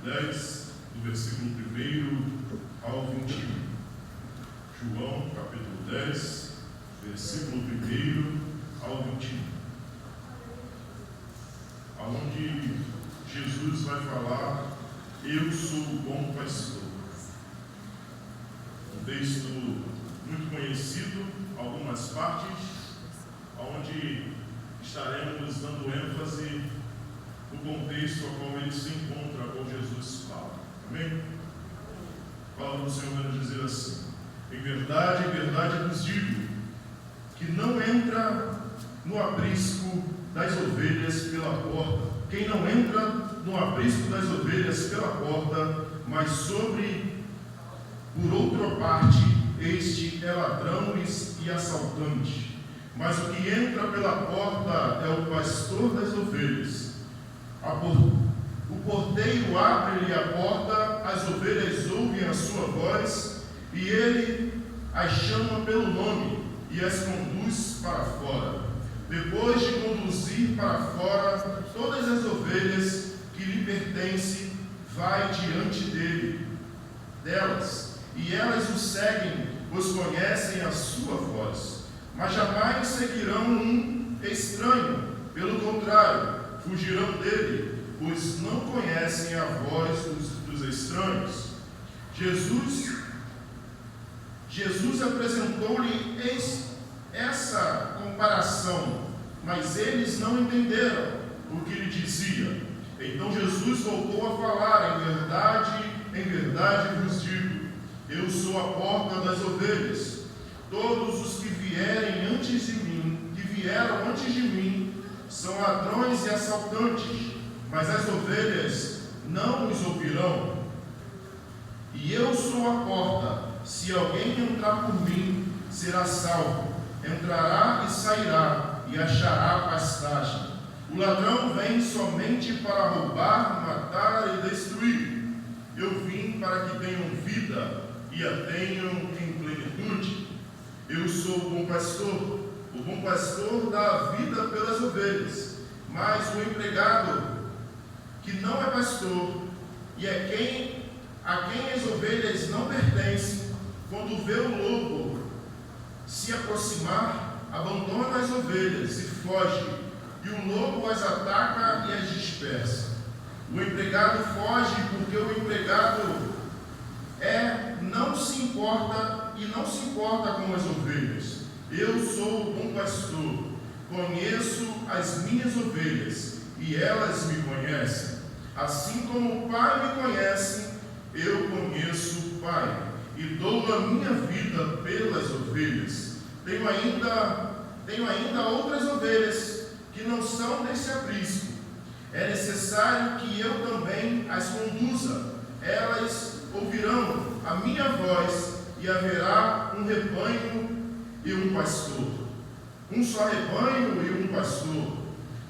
10, do versículo 1 ao 21. João, capítulo 10, versículo 1 ao 21. Onde Jesus vai falar: eu sou o bom pastor. Um texto muito conhecido, algumas partes, onde estaremos dando ênfase no contexto ao qual ele se encontra, ao qual Jesus fala. Amém? A palavra do Senhor vai nos dizer assim: em verdade vos digo, que não entra no aprisco das ovelhas pela porta. Quem não entra no aprisco das ovelhas pela porta, mas por outra parte, este é ladrão e assaltante. Mas o que entra pela porta é o pastor das ovelhas. O porteiro abre-lhe a porta, as ovelhas ouvem a sua voz, e ele as chama pelo nome e as conduz para fora. Depois de conduzir para fora todas as ovelhas que lhe pertencem, vai diante delas, e elas o seguem, pois conhecem a sua voz. Mas jamais seguirão um estranho, pelo contrário, fugirão dele, pois não conhecem a voz dos estranhos. Jesus apresentou-lhe essa comparação, mas eles não entenderam o que lhe dizia. Então Jesus voltou a falar: em verdade vos digo, eu sou a porta das ovelhas. Todos os que vieram antes de mim, são ladrões e assaltantes, mas as ovelhas não os ouvirão. E eu sou a porta. Se alguém entrar por mim, será salvo. Entrará e sairá, e achará pastagem. O ladrão vem somente para roubar, matar e destruir. Eu vim para que tenham vida e a tenham em plenitude. Eu sou o bom pastor. O bom pastor dá a vida pelas ovelhas. Mas o empregado, que não é pastor, e a quem as ovelhas não pertencem, quando vê o lobo se aproximar, abandona as ovelhas e foge, e o lobo as ataca e as dispersa. O empregado foge porque o empregado não se importa com as ovelhas. Eu sou o bom pastor, conheço as minhas ovelhas, e elas me conhecem. Assim como o Pai me conhece, eu conheço o Pai, e dou a minha vida pelas ovelhas. Tenho ainda outras ovelhas que não são desse aprisco. É necessário que eu também as conduza. Elas ouvirão a minha voz, e haverá um rebanho e um pastor. Um só rebanho e um pastor.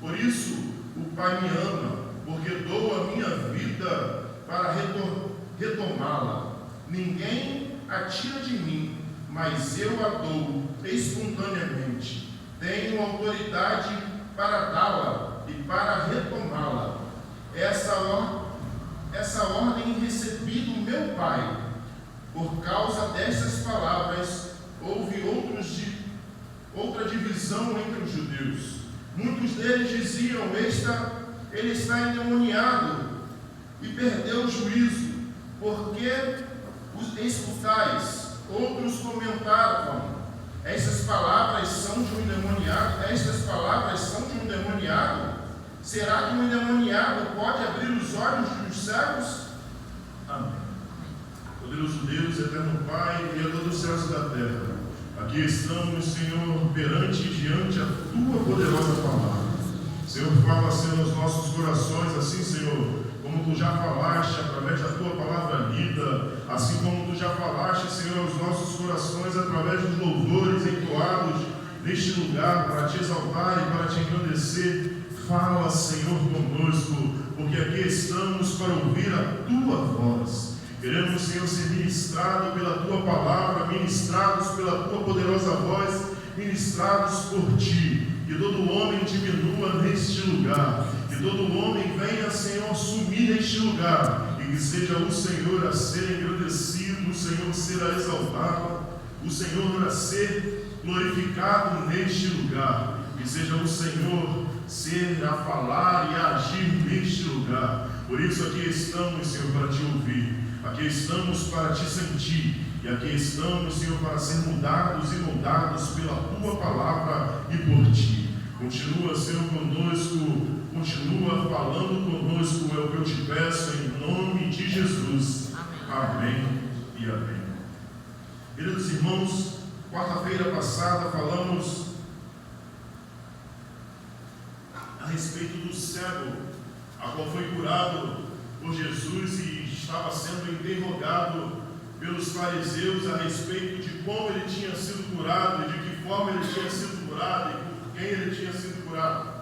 Por isso o Pai me ama, porque dou a minha vida para retomá-la. Ninguém a tira de mim, mas eu a dou espontaneamente. Tenho autoridade para dá-la e para retomá-la. Essa ordem recebi do meu Pai. Por causa destas palavras, houve outra divisão entre os judeus. Muitos deles diziam: ele está endemoniado e perdeu o juízo. Por que os escutais? Outros comentavam: estas palavras são de um endemoniado? Será que um endemoniado pode abrir os olhos dos cegos? Amém. Poderoso Deus, eterno Pai, Criador dos céus e da terra, aqui estamos, Senhor, diante a Tua poderosa palavra. Senhor, fala, Senhor, aos nossos corações, assim, Senhor, como Tu já falaste através da Tua palavra lida, assim como Tu já falaste, Senhor, aos nossos corações através dos louvores entoados neste lugar para Te exaltar e para Te engrandecer. Fala, Senhor, conosco, porque aqui estamos para ouvir a Tua voz. Queremos, Senhor, ser ministrados pela Tua palavra, ministrados pela Tua poderosa voz, ministrados por Ti. Que todo homem diminua neste lugar, que todo homem venha, Senhor, sumir neste lugar, e e seja o Senhor a ser engrandecido, o Senhor ser exaltado, o Senhor a ser glorificado neste lugar, e seja o Senhor ser a falar e a agir neste lugar. Por isso aqui estamos, Senhor, para te ouvir, aqui estamos para te sentir, e aqui estamos, Senhor, para ser mudados e moldados pela Tua palavra e por Ti. Continua, Senhor, conosco, continua falando conosco, é o que eu te peço, em nome de Jesus. Amém e amém. Queridos irmãos, quarta-feira passada falamos a respeito do cego, a qual foi curado por Jesus e estava sendo interrogado pelos fariseus a respeito de como ele tinha sido curado e de que forma ele tinha sido curado e por quem ele tinha sido curado.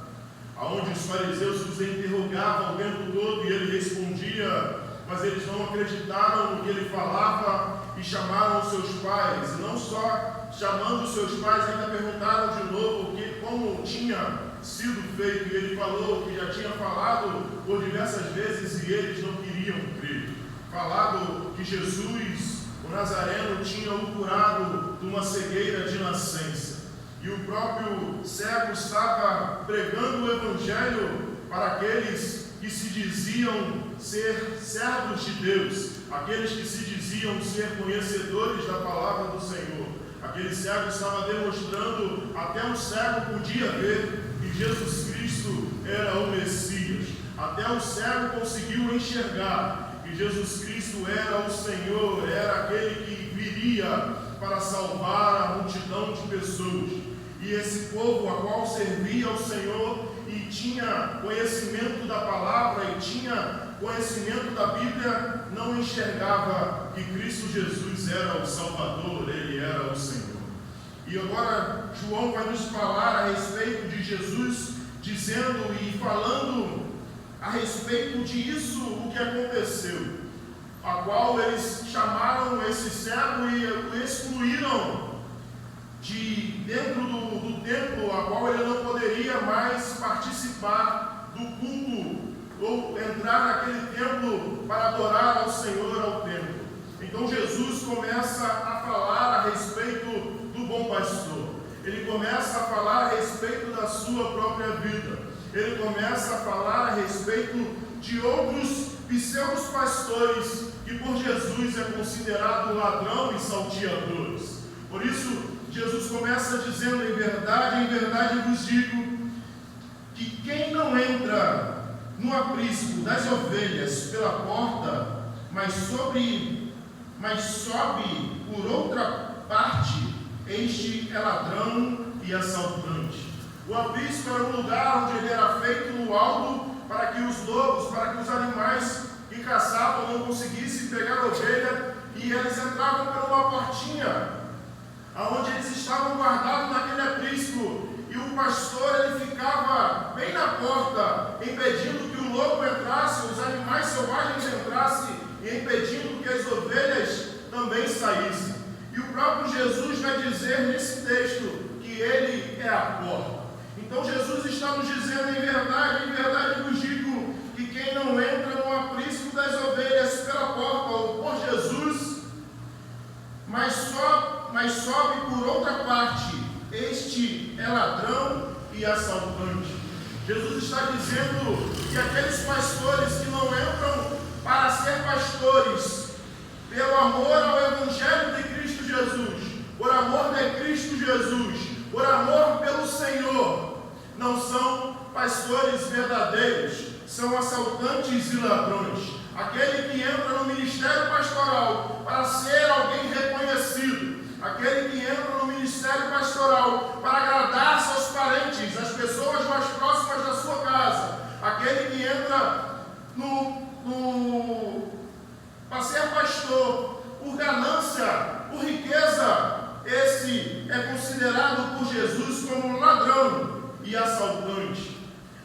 Aonde os fariseus os interrogavam o tempo todo e ele respondia, mas eles não acreditaram no que ele falava e chamaram os seus pais. E não só chamando os seus pais, ainda perguntaram de novo como tinha sido feito. E ele falou que já tinha falado por diversas vezes e eles não queriam crer. Falado que Jesus, o Nazareno, tinha o curado de uma cegueira de nascença. E o próprio cego estava pregando o Evangelho para aqueles que se diziam ser servos de Deus, aqueles que se diziam ser conhecedores da palavra do Senhor. Aquele cego estava demonstrando, até um cego podia ver que Jesus Cristo era o Messias. Até o cego conseguiu enxergar que Jesus Cristo era o Senhor, era aquele que viria para salvar a multidão de pessoas. E esse povo a qual servia ao Senhor e tinha conhecimento da palavra e tinha conhecimento da Bíblia, não enxergava que Cristo Jesus era o Salvador, Ele era o Senhor. E agora João vai nos falar a respeito de Jesus, dizendo e falando a respeito disso, o que aconteceu, a qual eles chamaram esse cego e o excluíram de dentro do templo, a qual ele não poderia mais participar do culto ou entrar naquele templo para adorar ao Senhor ao templo. Então Jesus começa a falar a respeito do bom pastor. Ele começa a falar a respeito da sua própria vida. Ele começa a falar a respeito de outros pseudos pastores que por Jesus é considerado ladrão e salteadores. Por isso Jesus começa dizendo: em verdade vos digo, que quem não entra no aprisco das ovelhas pela porta, mas sobe por outra parte, este é ladrão e assaltante. O aprisco era um lugar onde ele era feito no alto para que os lobos, para que os animais que caçavam não conseguissem pegar a ovelha, e eles entravam por uma portinha aonde eles estavam guardados naquele aprisco, e o pastor ele ficava bem na porta, impedindo que o lobo entrasse, os animais selvagens entrassem, e impedindo que as ovelhas também saíssem. E o próprio Jesus vai dizer nesse texto que ele é a porta. Então Jesus está nos dizendo: em verdade vos digo, que quem não entra no aprisco das ovelhas pela porta ou por Jesus, mas sobe por outra parte, este é ladrão e assaltante. Jesus está dizendo que aqueles pastores que não entram para ser pastores pelo amor ao Evangelho de Cristo Jesus, por amor de Cristo Jesus, por amor pelo Senhor, não são pastores verdadeiros, são assaltantes e ladrões. Aquele que entra no ministério pastoral para ser alguém reconhecido, aquele que entra no ministério pastoral para agradar seus parentes, as pessoas mais próximas da sua casa, aquele que entra para ser pastor por ganância, por riqueza, esse é considerado por Jesus como ladrão e assaltante.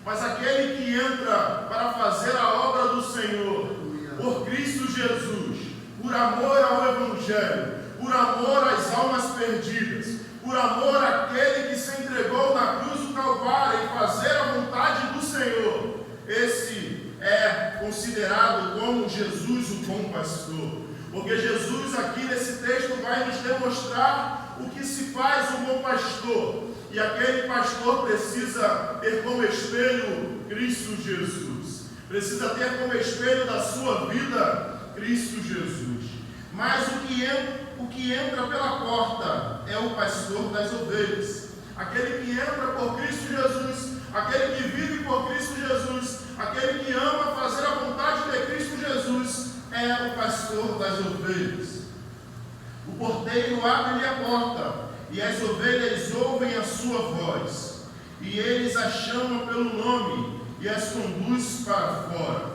Mas aquele que entra para fazer a obra do Senhor, por Cristo Jesus, por amor ao Evangelho, por amor às almas perdidas, por amor àquele que se entregou na cruz do Calvário em fazer a vontade do Senhor, esse é considerado como Jesus, o bom pastor. Porque Jesus aqui nesse texto vai nos demonstrar o que se faz um bom pastor. E aquele pastor precisa ter como espelho Cristo Jesus. Precisa ter como espelho da sua vida Cristo Jesus. Mas o que entra pela porta é o pastor das ovelhas. Aquele que entra por Cristo Jesus, aquele que vive por Cristo Jesus, aquele que ama fazer a vontade de Cristo Jesus, é o pastor das ovelhas. O porteiro abre-lhe a porta, e as ovelhas ouvem a sua voz, e eles a chamam pelo nome, e as conduz para fora.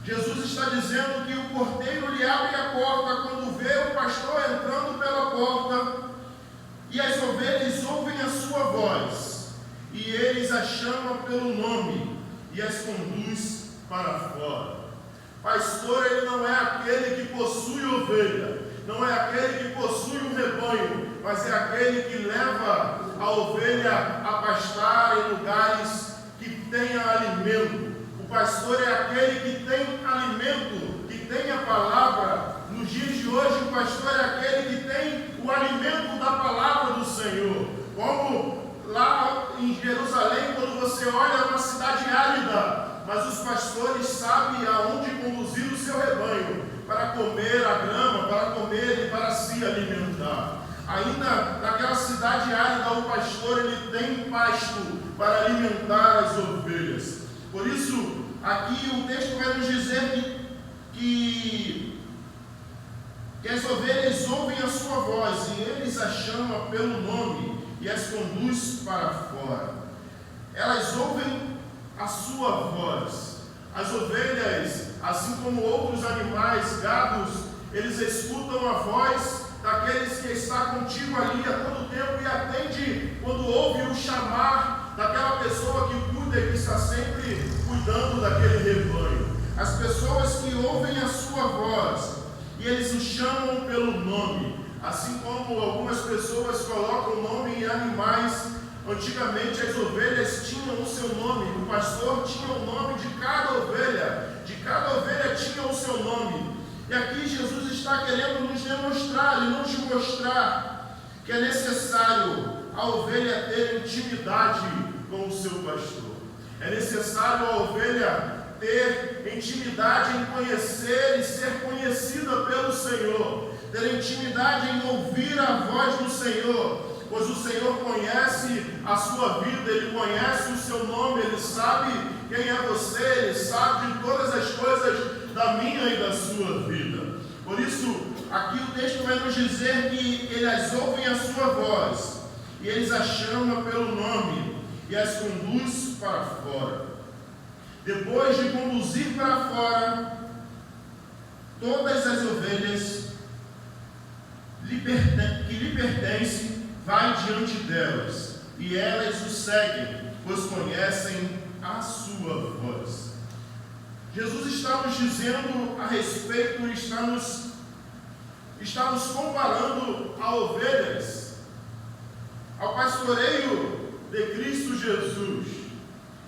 Jesus está dizendo que o porteiro lhe abre a porta quando vê o pastor entrando pela porta, e as ovelhas ouvem a sua voz, e eles a chamam pelo nome, e as conduz para fora. Pastor, ele não é aquele que possui ovelha, não é aquele que possui um rebanho, mas é aquele que leva a ovelha a pastar em lugares que tenha alimento. O pastor é aquele que tem alimento, que tem a palavra. Nos dias de hoje, o pastor é aquele que tem o alimento da palavra do Senhor. Como lá em Jerusalém, quando você olha uma cidade árida, mas os pastores sabem aonde conduzir o seu rebanho, para comer a grama, para comer e para se alimentar. Ainda naquela cidade árida, o pastor ele tem pasto para alimentar as ovelhas. Por isso, aqui o texto vai nos dizer que as ovelhas ouvem a sua voz, e eles a chamam pelo nome, e as conduz para fora. Elas ouvem a sua voz. As ovelhas, assim como outros animais, gados, eles escutam a voz daqueles que está contigo ali a todo tempo e atende quando ouve o chamar daquela pessoa que cuida e que está sempre cuidando daquele rebanho. As pessoas que ouvem a sua voz e eles o chamam pelo nome, assim como algumas pessoas colocam nome em animais. Antigamente as ovelhas tinham o seu nome, o pastor tinha o nome de cada ovelha tinha o seu nome. E aqui Jesus está querendo nos demonstrar e nos mostrar que é necessário a ovelha ter intimidade com o seu pastor. É necessário a ovelha ter intimidade em conhecer e ser conhecida pelo Senhor, ter intimidade em ouvir a voz do Senhor, pois o Senhor conhece a sua vida, Ele conhece o seu nome, Ele sabe quem é você, Ele sabe de todas as coisas da minha e da sua vida. Por isso, aqui o texto vai nos dizer que eles ouvem a sua voz, e eles a chamam pelo nome, e as conduz para fora. Depois de conduzir para fora, todas as ovelhas que lhe pertencem, vai diante delas, e elas o seguem, pois conhecem a sua voz. Jesus está nos dizendo a respeito, está nos comparando a ovelhas, ao pastoreio de Cristo Jesus.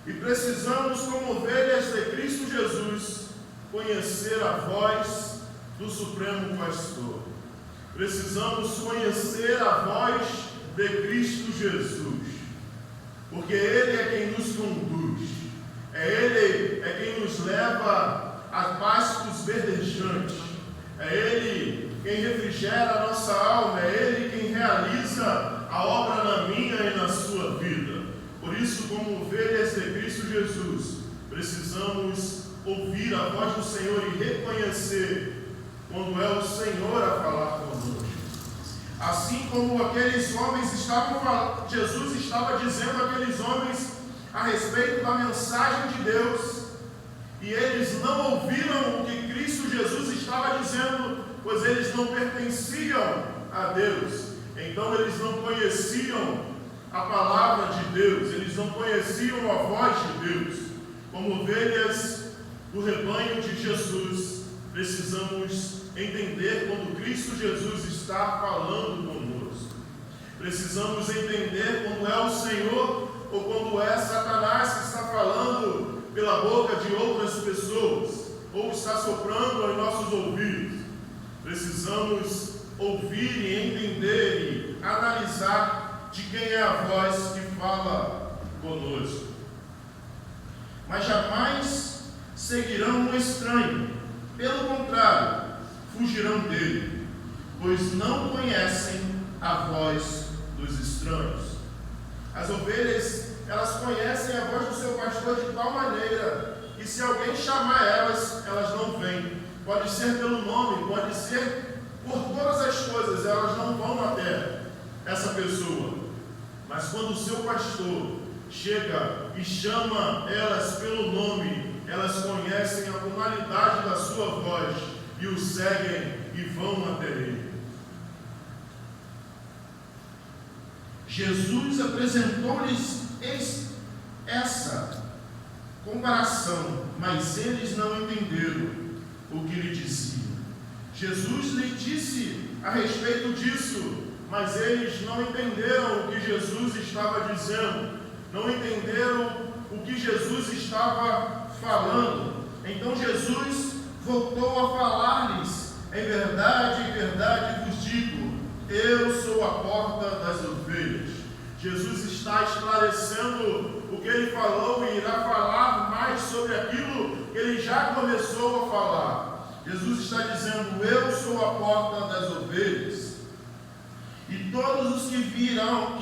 E precisamos, como ovelhas de Cristo Jesus, conhecer a voz do Supremo Pastor. Precisamos conhecer a voz de Cristo Jesus, porque Ele é quem nos conduz, Ele é quem nos leva a pastos verdejantes, é Ele quem refrigera a nossa alma, é Ele quem realiza a obra na minha e na sua vida. Por isso, como ovelhas de Cristo Jesus, precisamos ouvir a voz do Senhor e reconhecer quando é o Senhor a falar conosco. Assim como aqueles homens Jesus estava dizendo àqueles homens a respeito da mensagem de Deus, e eles não ouviram o que Cristo Jesus estava dizendo, pois eles não pertenciam a Deus. Então eles não conheciam a palavra de Deus, eles não conheciam a voz de Deus. Como ovelhas do rebanho de Jesus, precisamos entender quando Cristo Jesus está falando conosco. Precisamos entender quando é o Senhor ou quando é Satanás que está falando pela boca de outras pessoas. ou está soprando aos nossos ouvidos. Precisamos ouvir e entender e analisar de quem é a voz que fala conosco. Mas jamais seguirão um estranho, pelo contrário, fugirão dele, pois não conhecem a voz dos estranhos. As ovelhas, elas conhecem a voz do seu pastor de tal maneira que se alguém chamar elas, elas não vêm. Pode ser pelo nome, pode ser por todas as coisas, elas não vão até essa pessoa. Mas quando o seu pastor chega e chama elas pelo nome, elas conhecem a tonalidade da sua voz e o seguem e vão até ele. Jesus apresentou-lhes essa comparação, mas eles não entenderam o que lhe dizia. Jesus lhe disse a respeito disso, mas eles não entenderam o que Jesus estava dizendo, não entenderam o que Jesus estava falando. Então Jesus voltou a falar-lhes: em verdade vos digo, eu sou a porta das ovelhas. Jesus está esclarecendo o que ele falou e irá falar mais sobre aquilo que ele já começou a falar. Jesus está dizendo: eu sou a porta das ovelhas. E todos os que vieram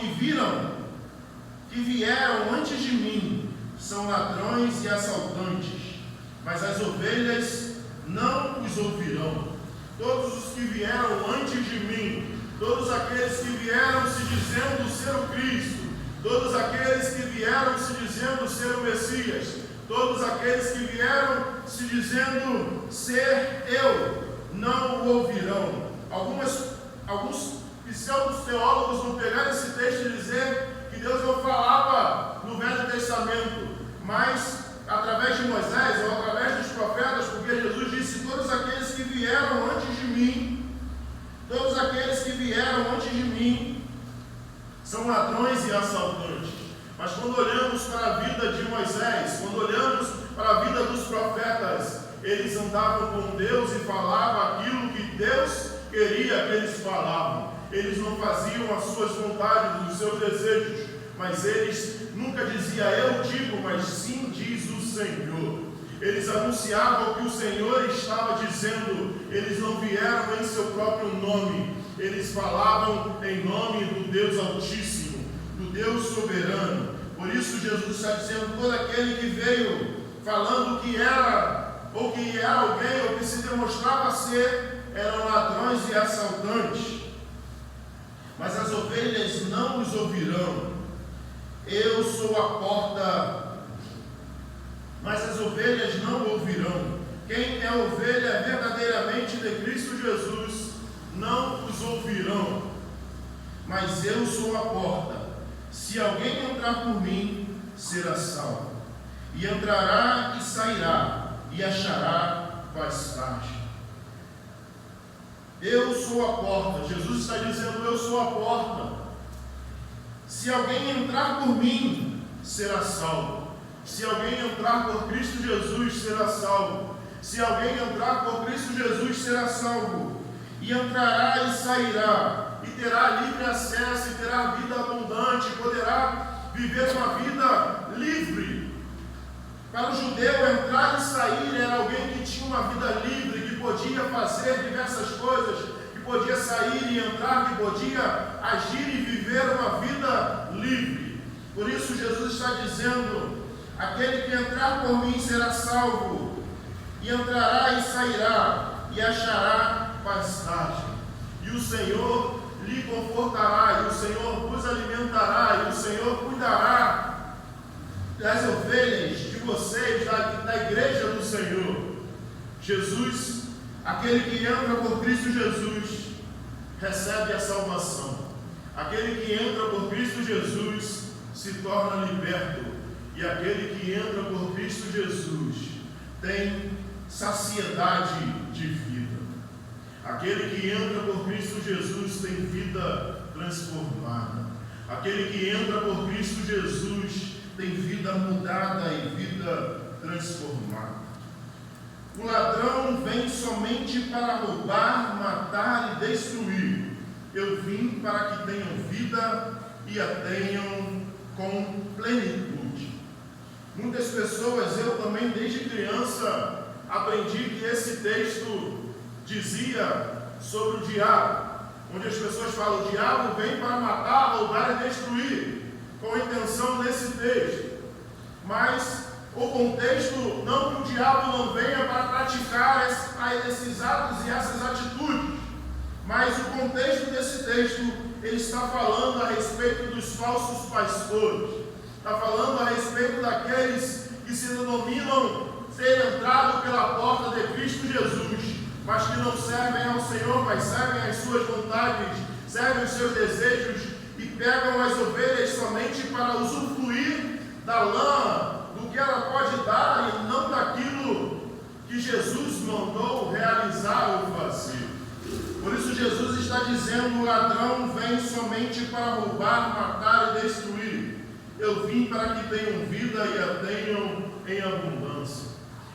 antes de mim são ladrões e assaltantes, mas as ovelhas não os ouvirão. Todos os que vieram antes de mim, todos aqueles que vieram se dizendo ser o Cristo, todos aqueles que vieram se dizendo ser o Messias, todos aqueles que vieram se dizendo ser eu, não o ouvirão. Alguns pseudos teólogos vão pegar esse texto e dizer que Deus não falava no Velho Testamento, mas através de Moisés ou através dos profetas, porque Jesus disse: todos aqueles que vieram antes de mim, todos aqueles que vieram antes de mim são ladrões e assaltantes. Mas quando olhamos para a vida de Moisés, quando olhamos para a vida dos profetas, eles andavam com Deus e falavam aquilo que Deus queria que eles falavam. Eles não faziam as suas vontades, os seus desejos, mas eles nunca diziam eu digo, mas sim diz o Senhor. Eles anunciavam o que o Senhor estava dizendo. Eles não vieram em seu próprio nome, eles falavam em nome do Deus Altíssimo, do Deus Soberano. Por isso Jesus está dizendo: todo aquele que veio falando que era, ou que era alguém, ou que se demonstrava ser, eram ladrões e assaltantes. Mas as ovelhas não os ouvirão. Eu sou a porta, mas as ovelhas não ouvirão. Quem é ovelha verdadeiramente de Cristo Jesus, não os ouvirão. Mas eu sou a porta. Se alguém entrar por mim, será salvo. E entrará e sairá, e achará pastagem. Eu sou a porta. Jesus está dizendo: eu sou a porta. Se alguém entrar por mim, será salvo. Se alguém entrar por Cristo Jesus, será salvo. Se alguém entrar por Cristo Jesus, será salvo. E entrará e sairá, e terá livre acesso, e terá vida abundante, poderá viver uma vida livre. Para o judeu, entrar e sair era alguém que tinha uma vida livre, que podia fazer diversas coisas, que podia sair e entrar, que podia agir e viver uma vida livre. Por isso Jesus está dizendo: aquele que entrar por mim será salvo, e entrará e sairá, e achará pastagem. E o Senhor lhe confortará, e o Senhor vos alimentará, e o Senhor cuidará das ovelhas de vocês, da igreja do Senhor. Jesus, aquele que entra por Cristo Jesus, recebe a salvação. Aquele que entra por Cristo Jesus se torna liberto. E aquele que entra por Cristo Jesus tem saciedade de vida. Aquele que entra por Cristo Jesus tem vida transformada. Aquele que entra por Cristo Jesus tem vida mudada e vida transformada. O ladrão vem somente para roubar, matar e destruir. Eu vim para que tenham vida e a tenham com plenitude. Muitas pessoas, eu também desde criança, aprendi que esse texto dizia sobre o diabo, onde as pessoas falam: o diabo vem para matar, roubar e destruir, com a intenção desse texto. Mas o contexto, não que o diabo não venha para praticar esses atos e essas atitudes, mas o contexto desse texto, ele está falando a respeito dos falsos pastores, está falando a respeito daqueles que se denominam ter entrado pela porta de Cristo Jesus, mas que não servem ao Senhor, mas servem às suas vontades, servem os seus desejos e pegam as ovelhas somente para usufruir da lã, do que ela pode dar e não daquilo que Jesus mandou realizar ou fazer. Por isso Jesus está dizendo: o ladrão vem somente para roubar, matar e destruir. Eu vim para que tenham vida e a tenham em abundância.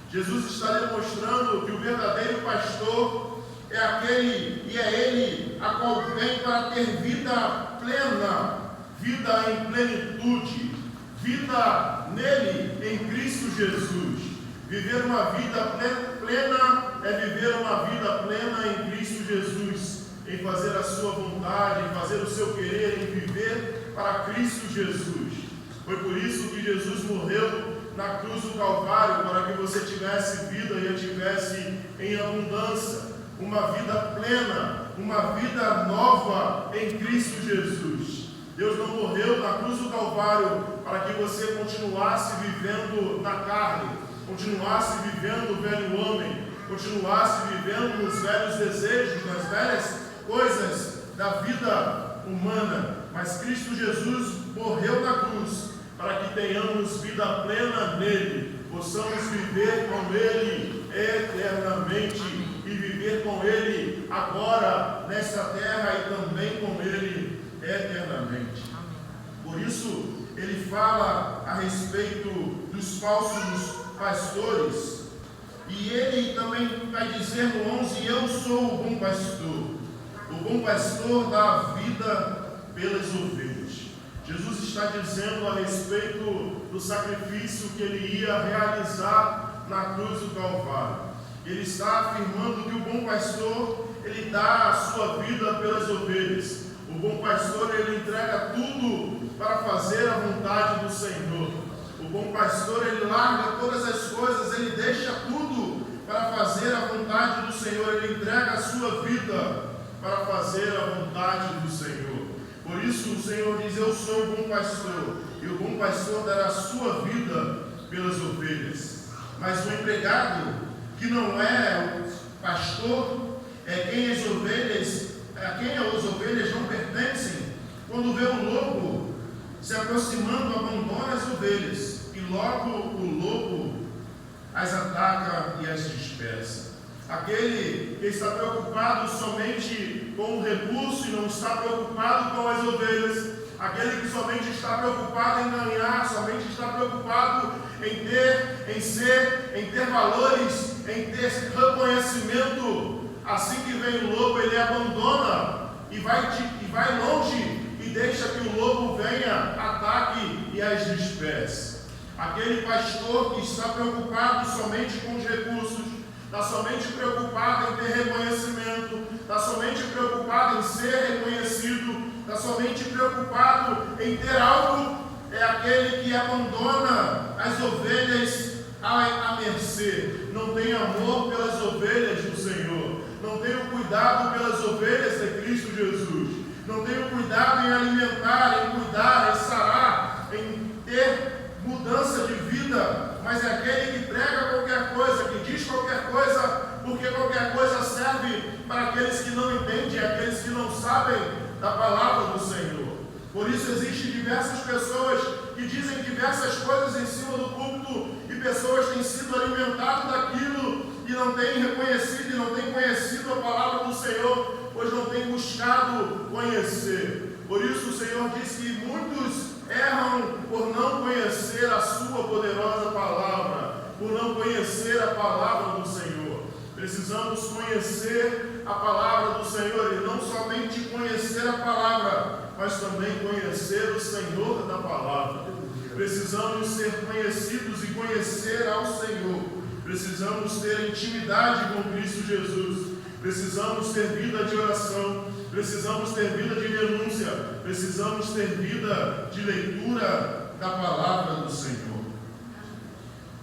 Jesus está demonstrando que o verdadeiro pastor é aquele, e é ele a qual vem para ter vida plena, vida em plenitude, vida nele, em Cristo Jesus. Viver uma vida plena é viver uma vida plena em Cristo Jesus, em fazer a sua vontade, em fazer o seu querer, em viver para Cristo Jesus. Foi por isso que Jesus morreu na cruz do Calvário, para que você tivesse vida e a tivesse em abundância, uma vida plena, uma vida nova em Cristo Jesus. Deus não morreu na cruz do Calvário para que você continuasse vivendo na carne, continuasse vivendo o velho homem, continuasse vivendo nos velhos desejos, nas velhas coisas da vida humana, mas Cristo Jesus morreu na cruz para que tenhamos vida plena nele, possamos viver com ele eternamente e viver com ele agora nesta terra e também com ele eternamente. Por isso ele fala a respeito dos falsos pastores, e ele também vai dizer no 11: eu sou o bom pastor dá a vida pelas ovelhas. Jesus está dizendo a respeito do sacrifício que ele ia realizar na cruz do Calvário. Ele está afirmando que o bom pastor, ele dá a sua vida pelas ovelhas. O bom pastor, ele entrega tudo para fazer a vontade do Senhor. O bom pastor, ele larga todas as coisas, ele deixa tudo para fazer a vontade do Senhor. Ele entrega a sua vida para fazer a vontade do Senhor. Por isso o Senhor diz: eu sou o bom pastor, e o bom pastor dará a sua vida pelas ovelhas. Mas o empregado, que não é o pastor, é quem as ovelhas não pertencem, quando vê um lobo se aproximando, abandona as ovelhas, e logo o lobo as ataca e as dispersa. Aquele que está preocupado somente com o recurso e não está preocupado com as ovelhas, aquele que somente está preocupado em ganhar, somente está preocupado em ter valores, em ter reconhecimento, assim que vem o lobo, ele abandona e vai longe e deixa que o lobo venha, ataque e as disperse. Aquele pastor que está preocupado somente com os recursos, está somente preocupado em ter reconhecimento, está somente preocupado em ser reconhecido, está somente preocupado em ter algo, é aquele que abandona as ovelhas à mercê. Não tem amor pelas ovelhas do Senhor, não tem o cuidado pelas ovelhas de Cristo Jesus, não tem o cuidado em alimentar, em cuidar, em sarar, em ter mudança de vida, mas é aquele que prega qualquer coisa, que diz qualquer coisa, porque qualquer coisa serve para aqueles que não entendem, aqueles que não sabem da palavra do Senhor. Por isso existem diversas pessoas que dizem diversas coisas em cima do púlpito, e pessoas têm sido alimentadas daquilo e não têm reconhecido e não têm conhecido a palavra do Senhor, pois não têm buscado conhecer. Por isso o Senhor diz que muitos erram por não conhecer a sua poderosa palavra, por não conhecer a palavra do Senhor. Precisamos conhecer a palavra do Senhor, e não somente conhecer a palavra, mas também conhecer o Senhor da palavra. Precisamos ser conhecidos e conhecer ao Senhor. Precisamos ter intimidade com Cristo Jesus. Precisamos ter vida de oração. Precisamos ter vida de renúncia. Precisamos ter vida de leitura da palavra do Senhor.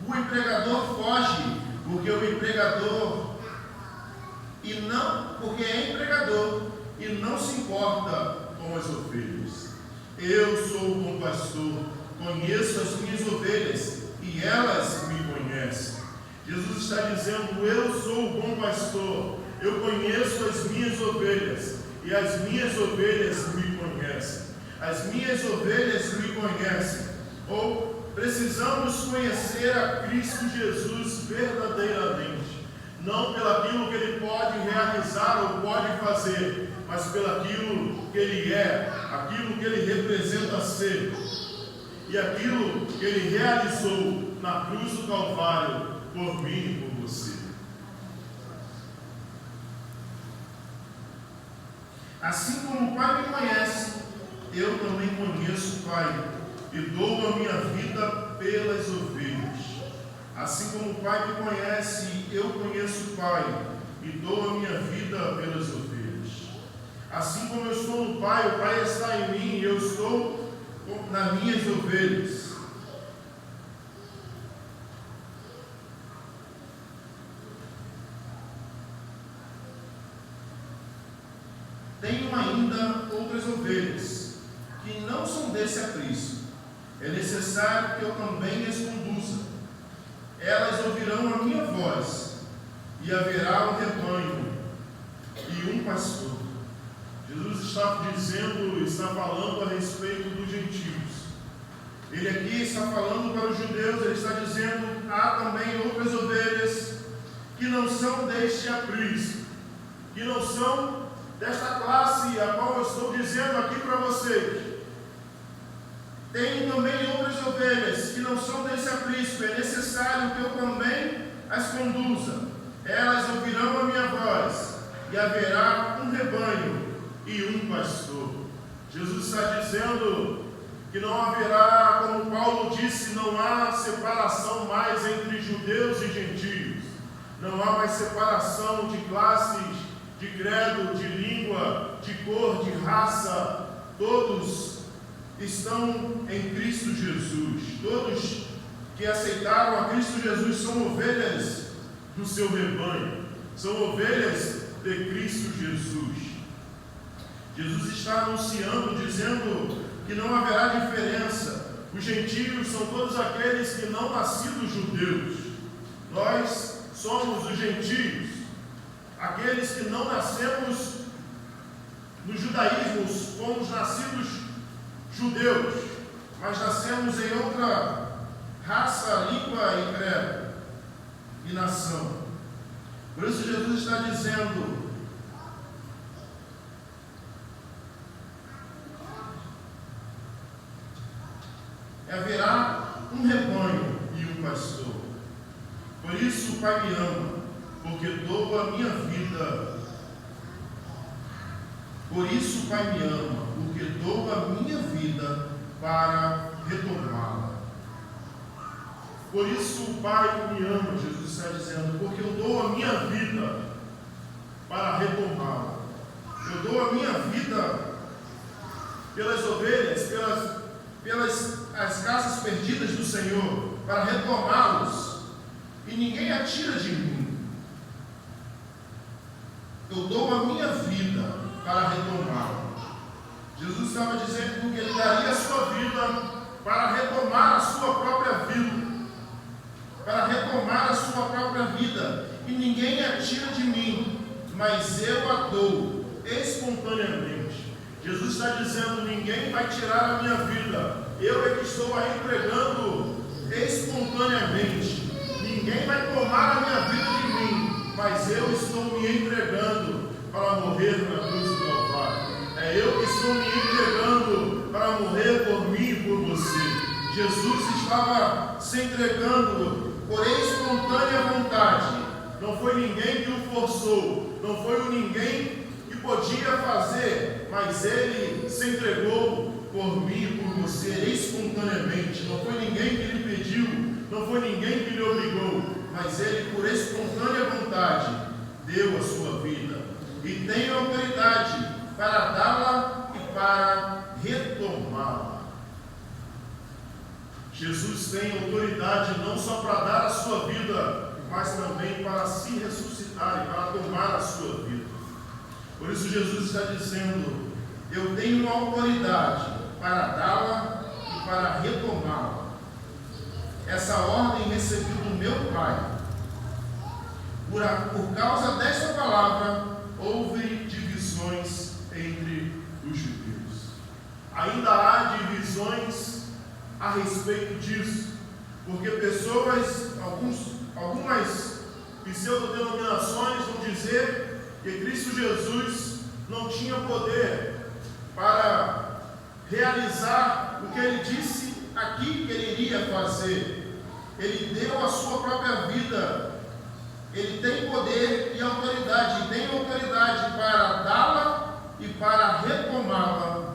O empregador foge porque o empregador porque é empregador e não se importa com as ovelhas. Eu sou o bom pastor, conheço as minhas ovelhas e elas me conhecem. Jesus está dizendo: eu sou o bom pastor, eu conheço as minhas ovelhas e as minhas ovelhas me conhecem. As minhas ovelhas me conhecem. Ou precisamos conhecer a Cristo Jesus verdadeiramente, não pelaquilo que Ele pode realizar ou pode fazer, mas pelaquilo que Ele é, aquilo que Ele representa ser, e aquilo que Ele realizou na cruz do Calvário, por mim e por você. Assim como o Pai me conhece, eu também conheço o Pai, e dou a minha vida pelas ovelhas. Assim como o Pai me conhece, eu conheço o Pai, e dou a minha vida pelas ovelhas. Assim como eu estou no Pai, o Pai está em mim, e eu estou nas minhas ovelhas. Tenho ainda outras ovelhas, que não são desse aprisco. É necessário que eu também as conduza. Elas ouvirão a minha voz, e haverá um rebanho e um pastor. Jesus está falando a respeito dos gentios. Ele aqui está falando para os judeus, ele está dizendo: há também outras ovelhas que não são deste aprisco, que não são desta classe a qual eu estou dizendo aqui para vocês. Tem também outras ovelhas que não são desse aprisco, é necessário que eu também as conduza. Elas ouvirão a minha voz, e haverá um rebanho e um pastor. Jesus está dizendo que não haverá, como Paulo disse, não há separação mais entre judeus e gentios. Não há mais separação de classes, de credo, de língua, de cor, de raça. Todos estão em Cristo Jesus. Todos que aceitaram a Cristo Jesus são ovelhas do seu rebanho, são ovelhas de Cristo Jesus. Jesus está anunciando, dizendo que não haverá diferença. Os gentios são todos aqueles que não nascidos judeus. Nós somos os gentios, aqueles que não nascemos no judaísmo, fomos nascidos judeus, mas nascemos em outra raça, língua e credo e nação. Por isso Jesus está dizendo: haverá um rebanho e um pastor. Por isso o Pai me ama, porque dou a minha vida. Por isso o Pai me ama, porque dou a minha vida para retomá-la. Por isso o Pai me ama, Jesus está dizendo, porque eu dou a minha vida para retomá-la. Eu dou a minha vida pelas ovelhas, pelas as casas perdidas do Senhor, para retomá-los, e ninguém a tira de mim. Eu dou a minha vida para retomá-la. Jesus estava dizendo que Ele daria a sua vida para retomar a sua própria vida, para retomar a sua própria vida, e ninguém a tira de mim, mas eu a dou espontaneamente. Jesus está dizendo: ninguém vai tirar a minha vida, eu é que estou a entregando espontaneamente. Ninguém vai tomar a minha vida de mim, mas eu estou me entregando para morrer na cruz do Calvário. É eu que estou me entregando para morrer por mim e por você. Jesus estava se entregando por espontânea vontade. Não não foi ninguém que o forçou, não foi o ninguém que podia fazer, mas ele se entregou por mim e por você espontaneamente. Não foi ninguém que lhe pediu, não foi ninguém que lhe obrigou, mas ele, por espontânea vontade, deu a sua vida e tem autoridade para dá-la e para retomá-la. Jesus tem autoridade não só para dar a sua vida, mas também para se ressuscitar e para tomar a sua vida. Por isso Jesus está dizendo: eu tenho autoridade para dá-la e para retomá-la. Essa ordem recebi do meu Pai. Por causa desta palavra, houve divisões entre os judeus. Ainda há divisões a respeito disso, porque pessoas, algumas pseudodenominações vão dizer que Cristo Jesus não tinha poder para realizar o que ele disse aqui que ele iria fazer. Ele deu a sua própria vida. Ele tem poder e autoridade, para dá-la e para retomá-la.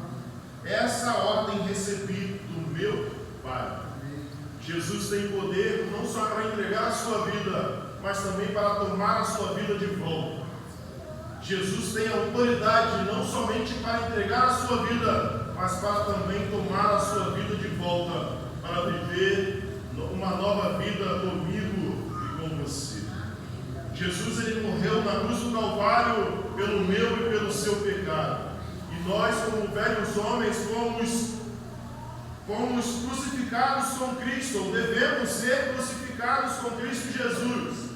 Essa ordem recebi do meu Pai. Jesus tem poder não só para entregar a sua vida, mas também para tomar a sua vida de volta. Jesus tem autoridade não somente para entregar a sua vida, mas para também tomar a sua vida de volta, para viver uma nova vida comigo e com você. Jesus, ele morreu na cruz do Calvário pelo meu e pelo seu pecado. E nós, como velhos homens, fomos crucificados com Cristo, ou devemos ser crucificados com Cristo Jesus.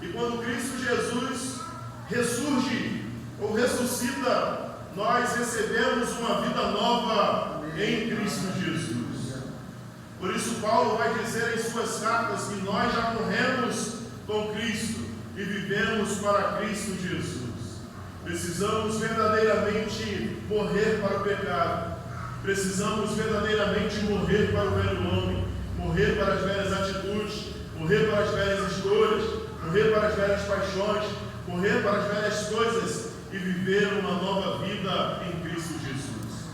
E quando Cristo Jesus ressurge ou ressuscita, nós recebemos uma vida nova em Cristo Jesus. Por isso Paulo vai dizer em suas cartas que nós já morremos com Cristo e vivemos para Cristo Jesus. Precisamos verdadeiramente morrer para o pecado. Precisamos verdadeiramente morrer para o velho homem, morrer para as velhas atitudes, morrer para as velhas escolhas, morrer para as velhas paixões, morrer para as velhas coisas e viver uma nova vida em Cristo Jesus.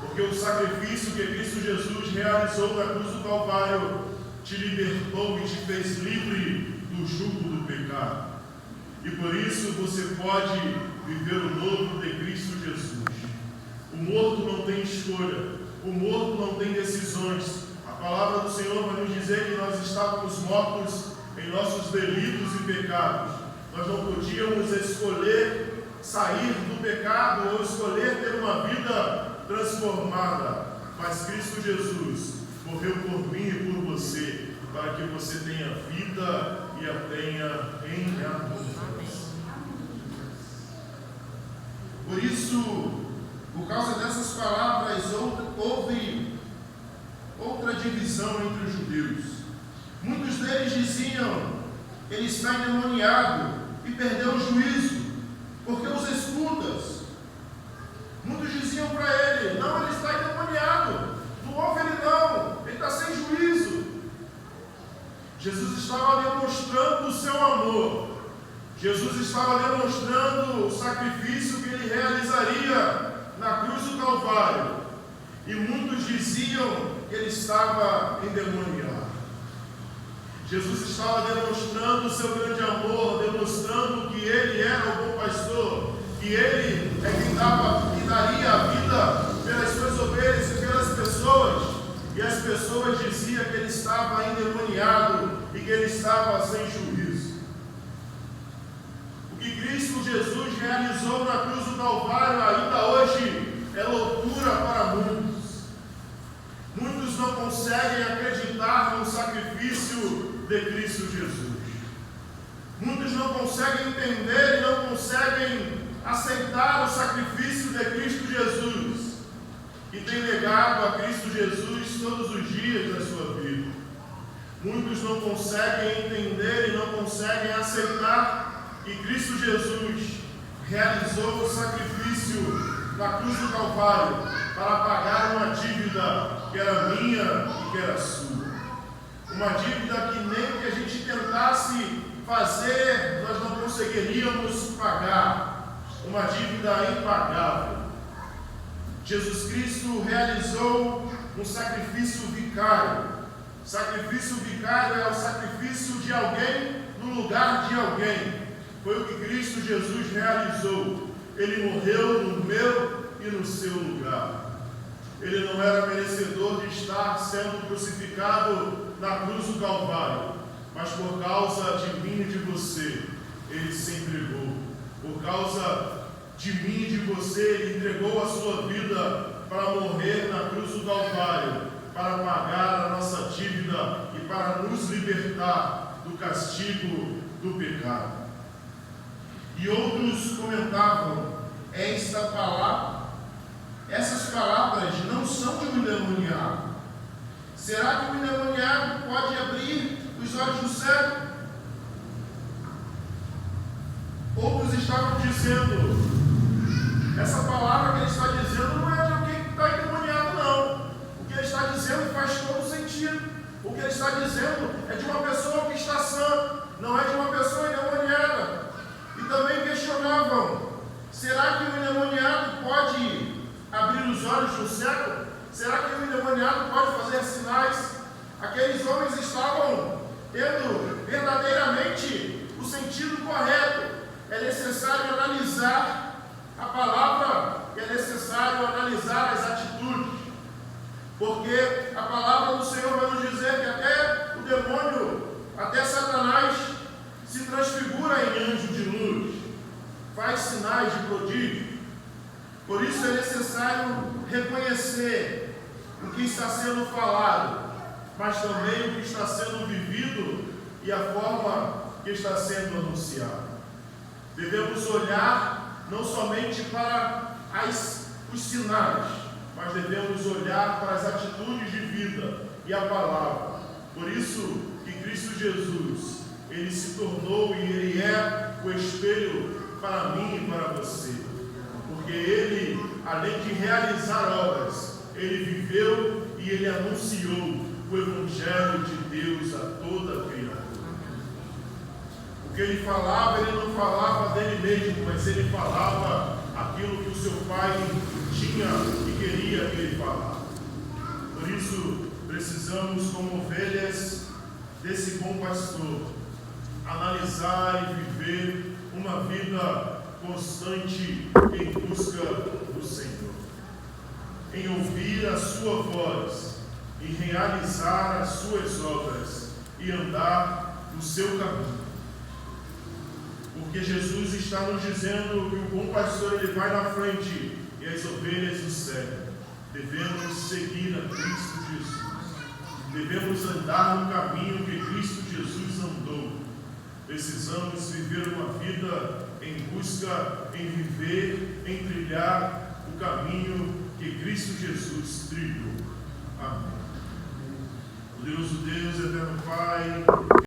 Porque o sacrifício que Cristo Jesus realizou na cruz do Calvário te libertou e te fez livre do jugo do pecado. E por isso você pode viver o novo de Cristo Jesus. O morto não tem escolha, o morto não tem decisões. A palavra do Senhor vai nos dizer que nós estávamos mortos em nossos delitos e pecados. Nós não podíamos escolher sair do pecado ou escolher ter uma vida transformada. Mas Cristo Jesus morreu por mim e por você, para que você tenha vida e a tenha em abundância. Por isso, por causa dessas palavras, houve outra divisão entre os judeus. Muitos deles diziam: ele está endemoniado e perdeu o juízo, porque os escutas. Muitos diziam para ele: não, ele está endemoniado, não ouve ele não, ele está sem juízo. Jesus estava demonstrando o seu amor. Jesus estava demonstrando o sacrifício que ele realizaria na cruz do Calvário. E muitos diziam que ele estava endemoniado. Jesus estava demonstrando o seu grande amor, demonstrando que ele era o bom pastor, que ele é quem daria a vida pelas suas ovelhas e pelas pessoas. E as pessoas diziam que ele estava endemoniado e que ele estava sem juízo. O que Cristo Jesus realizou na cruz do Calvário ainda hoje é loucura para muitos. Muitos não conseguem acreditar no sacrifício de Cristo Jesus. Muitos não conseguem entender e não conseguem aceitar o sacrifício de Cristo Jesus, que tem negado a Cristo Jesus todos os dias da sua vida. Muitos não conseguem entender e não conseguem aceitar que Cristo Jesus realizou o sacrifício na cruz do Calvário para pagar uma dívida que era minha e que era sua. Uma dívida que nem que a gente tentasse fazer, conseguiríamos pagar, uma dívida impagável. Jesus Cristo realizou um sacrifício vicário. Sacrifício vicário é o sacrifício de alguém no lugar de alguém. Foi o que Cristo Jesus realizou. Ele morreu no meu e no seu lugar. Ele não era merecedor de estar sendo crucificado na cruz do Calvário, mas por causa de mim e de você, ele se entregou. Por causa de mim e de você, ele entregou a sua vida para morrer na cruz do Calvário, para pagar a nossa dívida e para nos libertar do castigo do pecado. E outros comentavam: essas palavras não são de um endemoniado. Será que o endemoniado pode abrir os olhos do cego? Outros estavam dizendo: essa palavra que ele está dizendo não é de alguém que está endemoniado, não. O que ele está dizendo faz todo sentido. O que ele está dizendo é de uma pessoa que está sã, não é de uma pessoa endemoniada. E também questionavam: será que o endemoniado pode abrir os olhos do cego? Será que o endemoniado pode fazer sinais? Aqueles homens estavam tendo verdadeiramente o sentido correto. É necessário analisar a palavra, é necessário analisar as atitudes, porque a palavra do Senhor vai nos dizer que até o demônio, até Satanás, se transfigura em anjo de luz, faz sinais de prodígio. Por isso é necessário reconhecer o que está sendo falado, mas também o que está sendo vivido e a forma que está sendo anunciado. Devemos olhar não somente para os sinais, mas devemos olhar para as atitudes de vida e a palavra. Por isso que Cristo Jesus, ele se tornou e ele é o espelho para mim e para você. Porque ele, além de realizar obras, ele viveu e ele anunciou o Evangelho de Deus a toda a criatura. O que ele falava, ele não falava dele mesmo, mas ele falava aquilo que o seu pai tinha e queria que ele falasse. Por isso, precisamos, como ovelhas desse bom pastor, analisar e viver uma vida constante em busca do Senhor, em ouvir a sua voz, em realizar as suas obras e andar no seu caminho. Porque Jesus está nos dizendo que o bom pastor ele vai na frente e as ovelhas o seguem. Devemos seguir a Cristo Jesus. Devemos andar no caminho que Cristo Jesus andou. Precisamos viver uma vida em busca, em viver, em trilhar o caminho que Cristo Jesus trilhou. Amém. Glorioso Deus, eterno Pai,